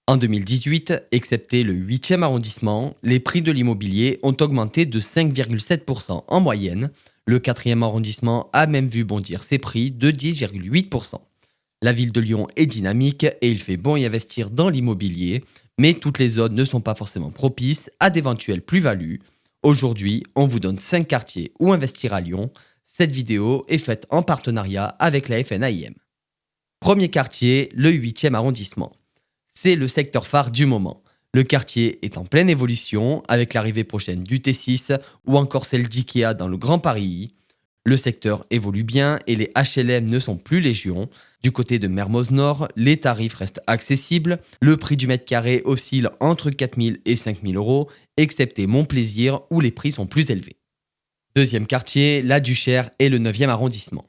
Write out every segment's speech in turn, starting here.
En 2018, excepté le 8e arrondissement, les prix de l'immobilier ont augmenté de 5,7% en moyenne. Le 4e arrondissement a même vu bondir ses prix de 10,8%. La ville de Lyon est dynamique et il fait bon y investir dans l'immobilier, mais toutes les zones ne sont pas forcément propices à d'éventuelles plus-values. Aujourd'hui, on vous donne 5 quartiers où investir à Lyon. Cette vidéo est faite en partenariat avec la FNAIM. Premier quartier, le 8e arrondissement. C'est le secteur phare du moment. Le quartier est en pleine évolution avec l'arrivée prochaine du T6 ou encore celle d'IKEA dans le Grand Paris. Le secteur évolue bien et les HLM ne sont plus légion. Du côté de Mermoz Nord, les tarifs restent accessibles. Le prix du mètre carré oscille entre 4 000 et 5 000 euros, excepté Montplaisir où les prix sont plus élevés. Deuxième quartier, la Duchère et le 9e arrondissement.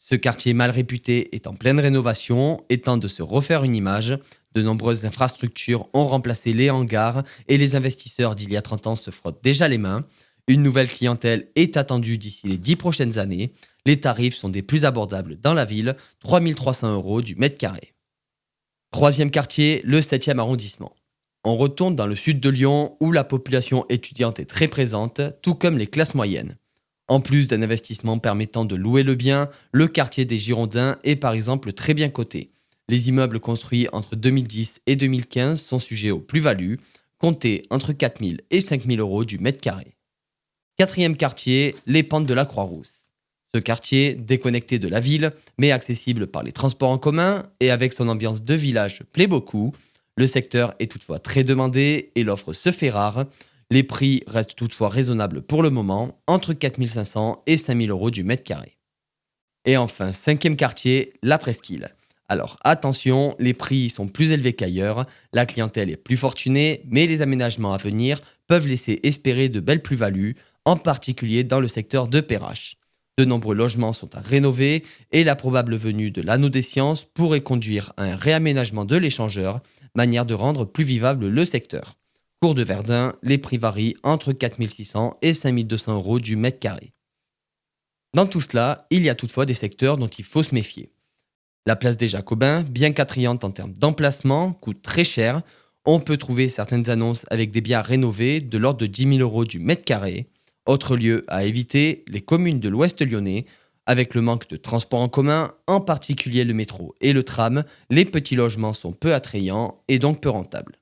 Ce quartier mal réputé est en pleine rénovation et tente de se refaire une image. De nombreuses infrastructures ont remplacé les hangars et les investisseurs d'il y a 30 ans se frottent déjà les mains. Une nouvelle clientèle est attendue d'ici les 10 prochaines années. Les tarifs sont des plus abordables dans la ville, 3 300 euros du mètre carré. Troisième quartier, le 7e arrondissement. On retourne dans le sud de Lyon où la population étudiante est très présente, tout comme les classes moyennes. En plus d'un investissement permettant de louer le bien, le quartier des Girondins est par exemple très bien coté. Les immeubles construits entre 2010 et 2015 sont sujets aux plus-values, comptés entre 4 000 et 5 000 euros du mètre carré. Quatrième quartier, les Pentes de la Croix-Rousse. Ce quartier, déconnecté de la ville, mais accessible par les transports en commun et avec son ambiance de village plaît beaucoup. Le secteur est toutefois très demandé et l'offre se fait rare. Les prix restent toutefois raisonnables pour le moment, entre 4 500 et 5 000 euros du mètre carré. Et enfin, cinquième quartier, la Presqu'île. Alors attention, les prix sont plus élevés qu'ailleurs, la clientèle est plus fortunée, mais les aménagements à venir peuvent laisser espérer de belles plus-values, en particulier dans le secteur de Perrache. De nombreux logements sont à rénover et la probable venue de l'anneau des sciences pourrait conduire à un réaménagement de l'échangeur, manière de rendre plus vivable le secteur. Cours de Verdun, les prix varient entre 4 600 et 5 200 euros du mètre carré. Dans tout cela, il y a toutefois des secteurs dont il faut se méfier. La place des Jacobins, bien qu'attrayante en termes d'emplacement, coûte très cher. On peut trouver certaines annonces avec des biens rénovés de l'ordre de 10 000 euros du mètre carré. Autre lieu à éviter, les communes de l'Ouest lyonnais. Avec le manque de transports en commun, en particulier le métro et le tram, les petits logements sont peu attrayants et donc peu rentables.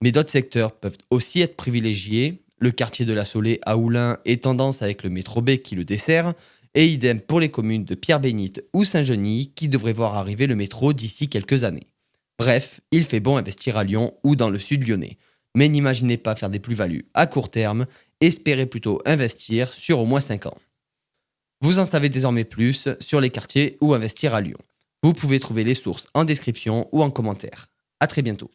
Mais d'autres secteurs peuvent aussi être privilégiés. Le quartier de la Saulée à Oulin est tendance avec le métro B qui le dessert. Et idem pour les communes de Pierre-Bénite ou Saint-Genis qui devraient voir arriver le métro d'ici quelques années. Bref, il fait bon investir à Lyon ou dans le sud lyonnais. Mais n'imaginez pas faire des plus-values à court terme, espérez plutôt investir sur au moins 5 ans. Vous en savez désormais plus sur les quartiers où investir à Lyon. Vous pouvez trouver les sources en description ou en commentaire. À très bientôt.